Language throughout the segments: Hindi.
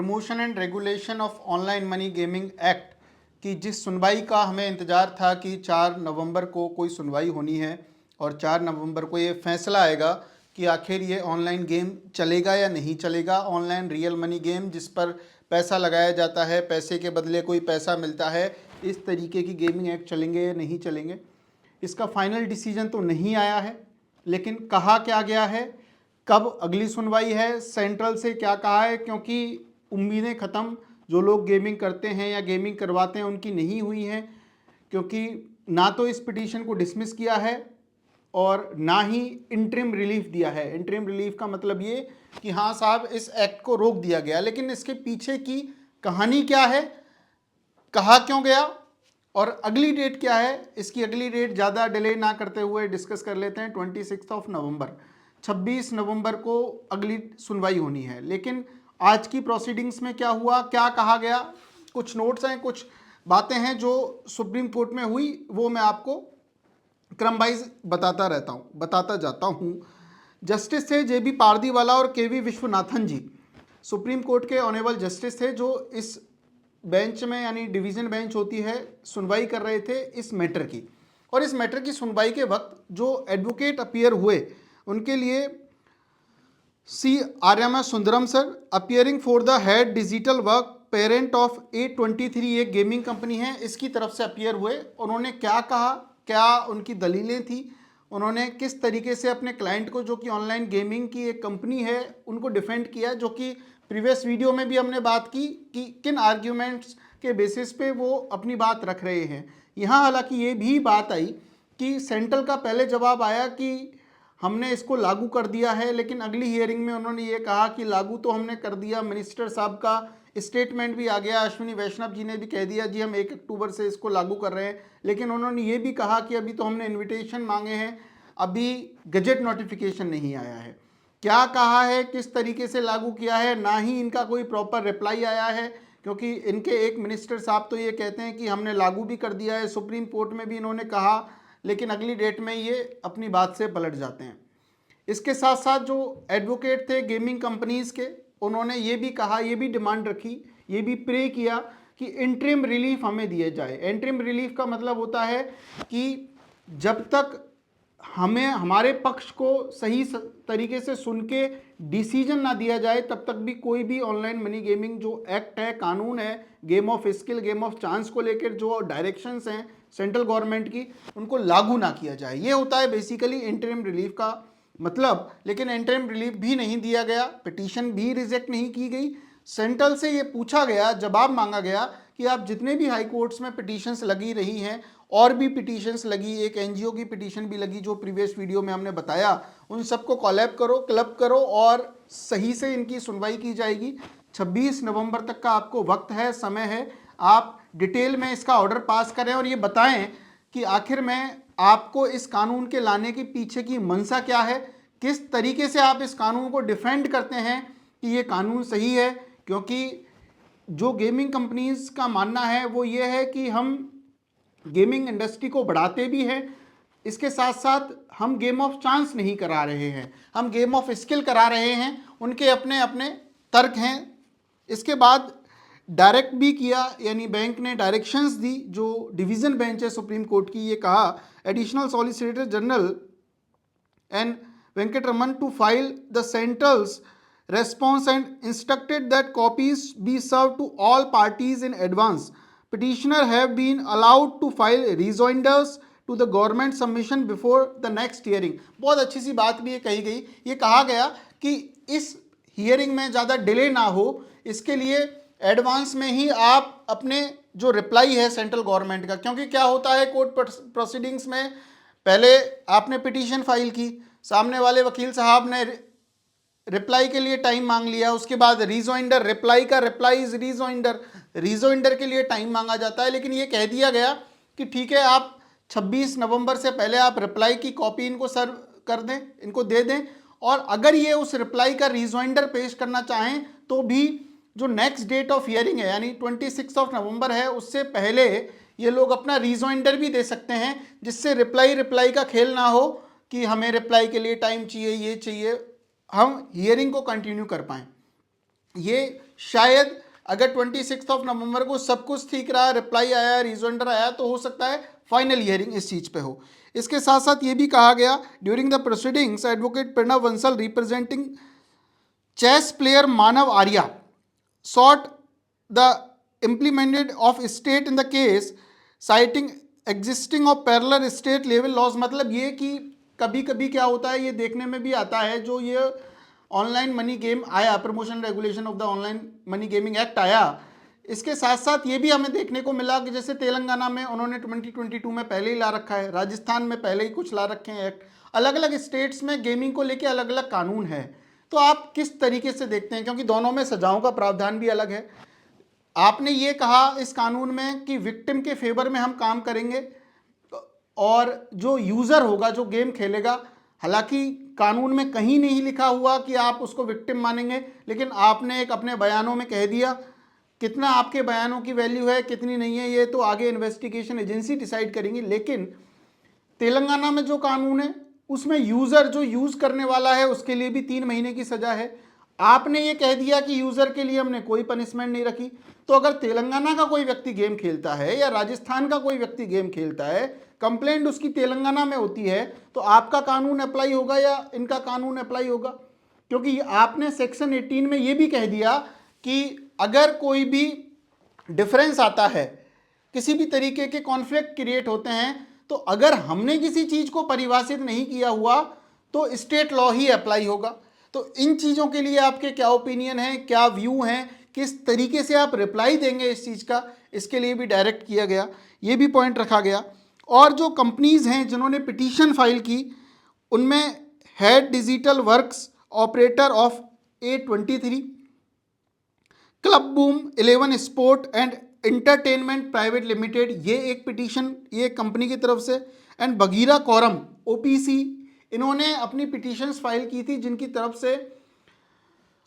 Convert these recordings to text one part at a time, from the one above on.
Promotion and regulation of online money gaming act की जिस सुनवाई का हमें इंतज़ार था कि 4 नवंबर को कोई सुनवाई होनी है और 4 नवंबर को ये फैसला आएगा कि आखिर ये ऑनलाइन गेम चलेगा या नहीं चलेगा। ऑनलाइन रियल मनी गेम जिस पर पैसा लगाया जाता है, पैसे के बदले कोई पैसा मिलता है, इस तरीके की गेमिंग एक्ट चलेंगे या नहीं चलेंगे, इसका फाइनल डिसीजन तो नहीं आया है। लेकिन कहा क्या गया है, कब अगली सुनवाई है, सेंट्रल से क्या कहा है, क्योंकि उम्मीदें ख़त्म जो लोग गेमिंग करते हैं या गेमिंग करवाते हैं उनकी नहीं हुई हैं, क्योंकि ना तो इस पिटीशन को डिसमिस किया है और ना ही इंटरिम रिलीफ दिया है। इंटरिम रिलीफ का मतलब ये कि हाँ साहब इस एक्ट को रोक दिया गया, लेकिन इसके पीछे की कहानी क्या है, कहा क्यों गया और अगली डेट क्या है, इसकी अगली डेट ज़्यादा डिले ना करते हुए डिस्कस कर लेते हैं। 26 नवंबर 26 नवंबर को अगली सुनवाई होनी है। लेकिन आज की प्रोसीडिंग्स में क्या हुआ, क्या कहा गया, कुछ नोट्स हैं, कुछ बातें हैं जो सुप्रीम कोर्ट में हुई, वो मैं आपको क्रम वाइज बताता जाता हूँ। जस्टिस थे JB पारदीवाला और KV विश्वनाथन जी, सुप्रीम कोर्ट के ऑनरेबल जस्टिस थे, जो इस बेंच में यानी डिवीज़न बेंच होती है, सुनवाई कर रहे थे इस मैटर की। और इस मैटर की सुनवाई के वक्त जो एडवोकेट अपीयर हुए उनके लिए C. Aryama Sundaram sir, appearing for the head digital work parent of A23, एक गेमिंग कंपनी है, इसकी तरफ से अपीयर हुए। उन्होंने क्या कहा, क्या उनकी दलीलें थी, उन्होंने किस तरीके से अपने क्लाइंट को, जो कि ऑनलाइन गेमिंग की एक कंपनी है, उनको डिफेंड किया, जो कि प्रीवियस वीडियो में भी हमने बात की कि किन आर्ग्यूमेंट्स के बेसिस पे वो अपनी बात रख रहे हैं। यहाँ हालांकि ये भी बात आई कि सेंट्रल का पहले जवाब आया कि हमने इसको लागू कर दिया है, लेकिन अगली हियरिंग में उन्होंने ये कहा कि लागू तो हमने कर दिया। मिनिस्टर साहब का स्टेटमेंट भी आ गया, अश्विनी वैष्णव जी ने भी कह दिया जी हम 1 अक्टूबर से इसको लागू कर रहे हैं। लेकिन उन्होंने ये भी कहा कि अभी तो हमने इन्विटेशन मांगे हैं, अभी गजट नोटिफिकेशन नहीं आया है। क्या कहा है, किस तरीके से लागू किया है, ना ही इनका कोई प्रॉपर रिप्लाई आया है, क्योंकि इनके एक मिनिस्टर साहब तो ये कहते हैं कि हमने लागू भी कर दिया है, सुप्रीम कोर्ट में भी इन्होंने कहा, लेकिन अगली डेट में ये अपनी बात से पलट जाते हैं। इसके साथ साथ जो एडवोकेट थे गेमिंग कंपनीज के, उन्होंने ये भी कहा, ये भी डिमांड रखी, ये भी प्रे किया कि इंटरिम रिलीफ हमें दिए जाए। इंटरिम रिलीफ का मतलब होता है कि जब तक हमें हमारे पक्ष को सही तरीके से सुन के डिसीजन ना दिया जाए, तब तक भी कोई भी ऑनलाइन मनी गेमिंग जो एक्ट है, कानून है, game of skill, game of chance को लेकर जो डायरेक्शंस हैं सेंट्रल गवर्नमेंट की, उनको लागू ना किया जाए। ये होता है बेसिकली इंटरिम रिलीफ का मतलब। लेकिन इंटरिम रिलीफ भी नहीं दिया गया, पिटीशन भी रिजेक्ट नहीं की गई। सेंट्रल से ये पूछा गया, जवाब मांगा गया कि आप जितने भी हाई कोर्ट्स में पिटीशंस लगी रही हैं, और भी पिटीशंस लगी, एक NGO की पिटीशन भी लगी जो प्रीवियस वीडियो में हमने बताया, उन सबको कोलैब करो, क्लब करो और सही से इनकी सुनवाई की जाएगी। 26 नवंबर तक का आपको वक्त है, समय है, आप डिटेल में इसका ऑर्डर पास करें और ये बताएं कि आखिर में आपको इस कानून के लाने के पीछे की मंशा क्या है, किस तरीके से आप इस कानून को डिफेंड करते हैं कि ये कानून सही है। क्योंकि जो गेमिंग कंपनीज का मानना है वो ये है कि हम गेमिंग इंडस्ट्री को बढ़ाते भी हैं, इसके साथ साथ हम गेम ऑफ चांस नहीं करा रहे हैं, हम गेम ऑफ स्किल करा रहे हैं। उनके अपने अपने तर्क हैं। इसके बाद डायरेक्ट भी किया, यानी बैंक ने डायरेक्शंस दी, जो डिवीज़न बेंच है सुप्रीम कोर्ट की, ये कहा additional solicitor general and Venkataraman to file the central's response and instructed that copies be served to all parties in advance. Petitioner have been allowed to file rejoinders to the government submission before the next hearing. बहुत अच्छी सी बात भी ये कही गई, ये कहा गया कि इस हियरिंग में ज़्यादा डिले ना हो, इसके लिए एडवांस में ही आप अपने जो रिप्लाई है सेंट्रल गवर्नमेंट का, क्योंकि क्या होता है कोर्ट प्रोसीडिंग्स में, पहले आपने पिटीशन फाइल की, सामने वाले वकील साहब ने रिप्लाई के लिए टाइम मांग लिया, उसके बाद रीजॉइंडर, रिप्लाई का रिप्लाई इज रीजॉइंडर के लिए टाइम मांगा जाता है। लेकिन ये कह दिया गया कि ठीक है, आप 26 नवंबर से पहले आप रिप्लाई की कॉपी इनको सर्व कर दें, इनको दे दें, और अगर ये उस रिप्लाई का रीजॉइंडर पेश करना चाहें तो भी जो नेक्स्ट डेट ऑफ हियरिंग है यानी 26 नवंबर है, उससे पहले ये लोग अपना रीजॉइंडर भी दे सकते हैं, जिससे रिप्लाई का खेल ना हो कि हमें रिप्लाई के लिए टाइम चाहिए, ये चाहिए, हम हियरिंग को कंटिन्यू कर पाएँ। ये शायद अगर 26 नवंबर को सब कुछ ठीक रहा, रिप्लाई आया, रिजोंडर आया, तो हो सकता है फाइनल हियरिंग इस चीज़ पे हो। इसके साथ साथ ये भी कहा गया, during the proceedings advocate Pranav Bansal representing chess player Manav Arya sought the implemented of state in the case citing existing of parallel state level laws। मतलब ये कि कभी कभी क्या होता है, ये देखने में भी आता है, जो ये ऑनलाइन मनी गेम आया, promotion regulation of the online money gaming act आया, इसके साथ साथ ये भी हमें देखने को मिला कि जैसे तेलंगाना में उन्होंने 2022 में पहले ही ला रखा है, राजस्थान में पहले ही कुछ ला रखे हैं एक्ट, अलग अलग स्टेट्स में गेमिंग को लेके अलग अलग कानून है। तो आप किस तरीके से देखते हैं, क्योंकि दोनों में सजाओं का प्रावधान भी अलग है। आपने ये कहा इस कानून में कि विक्टिम के फेवर में हम काम करेंगे, और जो यूज़र होगा, जो गेम खेलेगा, हालांकि कानून में कहीं नहीं लिखा हुआ कि आप उसको विक्टिम मानेंगे, लेकिन आपने एक अपने बयानों में कह दिया। कितना आपके बयानों की वैल्यू है, कितनी नहीं है, ये तो आगे इन्वेस्टिगेशन एजेंसी डिसाइड करेंगी। लेकिन तेलंगाना में जो कानून है उसमें यूज़र, जो यूज़ करने वाला है, उसके लिए भी 3 महीने की सज़ा है। आपने ये कह दिया कि यूज़र के लिए हमने कोई पनिशमेंट नहीं रखी। तो अगर तेलंगाना का कोई व्यक्ति गेम खेलता है या राजस्थान का कोई व्यक्ति गेम खेलता है, कंप्लेंट उसकी तेलंगाना में होती है, तो आपका कानून अप्लाई होगा या इनका कानून अप्लाई होगा? क्योंकि आपने सेक्शन 18 में ये भी कह दिया कि अगर कोई भी डिफरेंस आता है, किसी भी तरीके के कॉन्फ्लिक्ट क्रिएट होते हैं, तो अगर हमने किसी चीज़ को परिभाषित नहीं किया हुआ तो स्टेट लॉ ही अप्लाई होगा। तो इन चीज़ों के लिए आपके क्या ओपिनियन है, क्या व्यू हैं, किस तरीके से आप रिप्लाई देंगे इस चीज़ का, इसके लिए भी डायरेक्ट किया गया, ये भी पॉइंट रखा गया। और जो कंपनीज़ हैं जिन्होंने पिटीशन फाइल की, उनमें head digital works operator of A23, club boom 11 sport and entertainment private limited, ये एक पिटीशन, ये कंपनी की तरफ से, एंड बगीरा कोरम OPC, इन्होंने अपनी पिटीशंस फाइल की थी, जिनकी तरफ से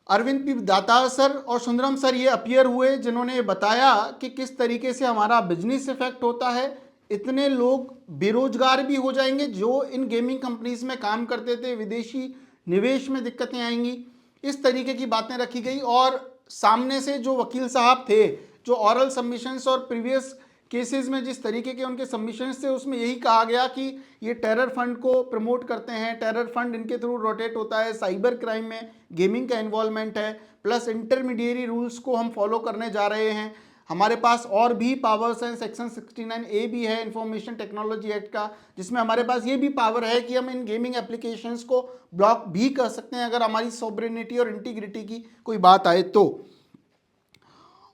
अरविंद पी दातार सर और सुंदरम सर ये अपीयर हुए, जिन्होंने ये बताया कि किस तरीके से हमारा बिजनेस इफेक्ट होता है, इतने लोग बेरोजगार भी हो जाएंगे जो इन गेमिंग कंपनीज में काम करते थे, विदेशी निवेश में दिक्कतें आएंगी, इस तरीके की बातें रखी गई। और सामने से जो वकील साहब थे, जो ऑरल सबमिशंस और प्रीवियस केसेस में जिस तरीके के उनके सबमिशंस थे, उसमें यही कहा गया कि ये टेरर फंड को प्रमोट करते हैं, टेरर फंड इनके थ्रू रोटेट होता है, साइबर क्राइम में गेमिंग का इन्वॉल्वमेंट है, प्लस इंटरमीडिएरी रूल्स को हम फॉलो करने जा रहे हैं, हमारे पास और भी पावर्स हैं, सेक्शन 69A भी है इंफॉर्मेशन टेक्नोलॉजी एक्ट का, जिसमें हमारे पास ये भी पावर है कि हम इन गेमिंग एप्लीकेशंस को ब्लॉक भी कर सकते हैं अगर हमारी सॉवरेनिटी और इंटीग्रिटी की कोई बात आए तो।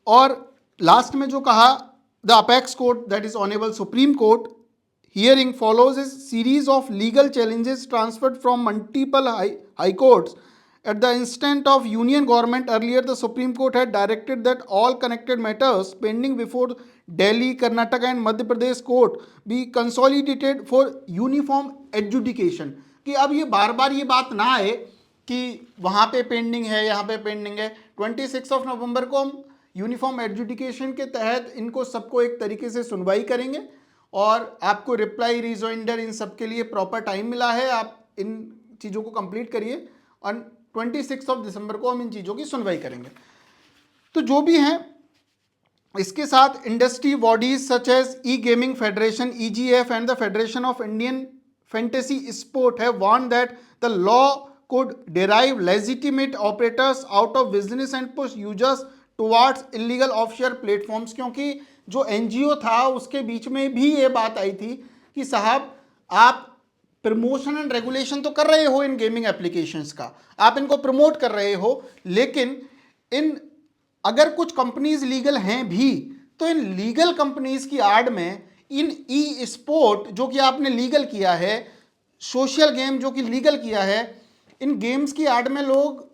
और लास्ट में जो कहा, the apex court that is honourable supreme court hearing follows is series of legal challenges transferred from multiple high courts at the instant of union government. Earlier the Supreme Court had directed that all connected matters pending before Delhi, Karnataka and Madhya Pradesh court be consolidated for uniform adjudication, कि अब ये बार बार ये बात ना आए कि वहाँ पे पेंडिंग है, यहाँ पे पेंडिंग है। 26 नवंबर को हम यूनिफॉर्म एडजुडिकेशन के तहत इनको सबको एक तरीके से सुनवाई करेंगे, और आपको रिप्लाई, रिजोइंडर, इन सब के लिए प्रॉपर टाइम मिला है, आप इन चीज़ों को कंप्लीट करिए, और 26 दिसंबर को हम इन चीज़ों की सुनवाई करेंगे। तो जो भी हैं, इसके साथ industry bodies such as E gaming federation EGF and the federation of Indian fantasy sport have warned that the law could derive legitimate operators out of business and push users towards illegal offshore platforms। क्योंकि जो NGO था उसके बीच में भी ये बात आई थी कि साहब आप प्रमोशन एंड रेगुलेशन तो कर रहे हो इन गेमिंग एप्लीकेशंस का, आप इनको प्रमोट कर रहे हो, लेकिन इन अगर कुछ कंपनीज लीगल हैं भी, तो इन लीगल कंपनीज की आड़ में इन ई स्पोर्ट जो कि आपने लीगल किया है, सोशल गेम जो कि लीगल किया है, इन गेम्स की आड़ में लोग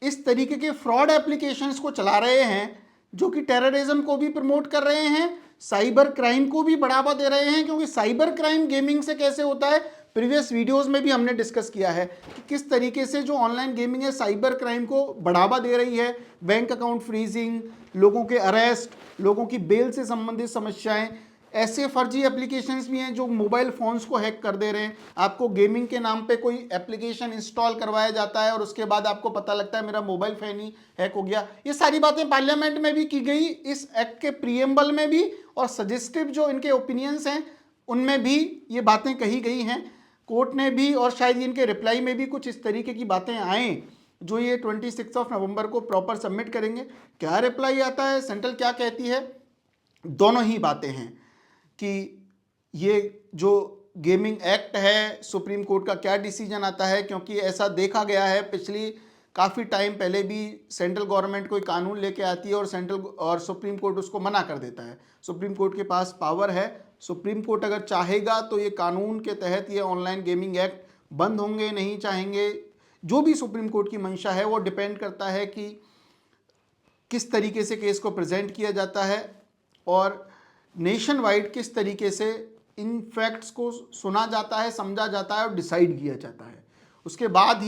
इस तरीके के फ्रॉड एप्लीकेशंस को चला रहे हैं जो कि टेररिज्म को भी प्रमोट कर रहे हैं, साइबर क्राइम को भी बढ़ावा दे रहे हैं। क्योंकि साइबर क्राइम गेमिंग से कैसे होता है, प्रीवियस वीडियोस में भी हमने डिस्कस किया है कि किस तरीके से जो ऑनलाइन गेमिंग है साइबर क्राइम को बढ़ावा दे रही है, बैंक अकाउंट फ्रीजिंग, लोगों के अरेस्ट, लोगों की बेल से संबंधित समस्याएं, ऐसे फर्जी एप्लीकेशंस भी हैं जो मोबाइल फ़ोन्स को हैक कर दे रहे हैं। आपको गेमिंग के नाम पे कोई एप्लीकेशन इंस्टॉल करवाया जाता है और उसके बाद आपको पता लगता है मेरा मोबाइल फ़ोन ही हैक हो गया। ये सारी बातें पार्लियामेंट में भी की गई, इस एक्ट के प्रीएम्बल में भी, और सजेस्टिव जो इनके ओपिनियंस हैं उनमें भी ये बातें कही गई हैं। कोर्ट ने भी, और शायद इनके रिप्लाई में भी कुछ इस तरीके की बातें आएँ जो ये 26 नवंबर को प्रॉपर सबमिट करेंगे। क्या रिप्लाई आता है, सेंट्रल क्या कहती है, दोनों ही बातें हैं कि ये जो गेमिंग एक्ट है सुप्रीम कोर्ट का क्या डिसीजन आता है, क्योंकि ऐसा देखा गया है पिछली काफ़ी टाइम पहले भी सेंट्रल गवर्नमेंट कोई कानून लेके आती है और सुप्रीम कोर्ट उसको मना कर देता है। सुप्रीम कोर्ट के पास पावर है, सुप्रीम कोर्ट अगर चाहेगा तो ये कानून के तहत ये ऑनलाइन गेमिंग एक्ट बंद होंगे, नहीं चाहेंगे, जो भी सुप्रीम कोर्ट की मंशा है वो डिपेंड करता है कि किस तरीके से केस को प्रेजेंट किया जाता है और नेशन वाइड किस तरीके से इन फैक्ट्स को सुना जाता है, समझा जाता है और डिसाइड किया जाता है। उसके बाद ही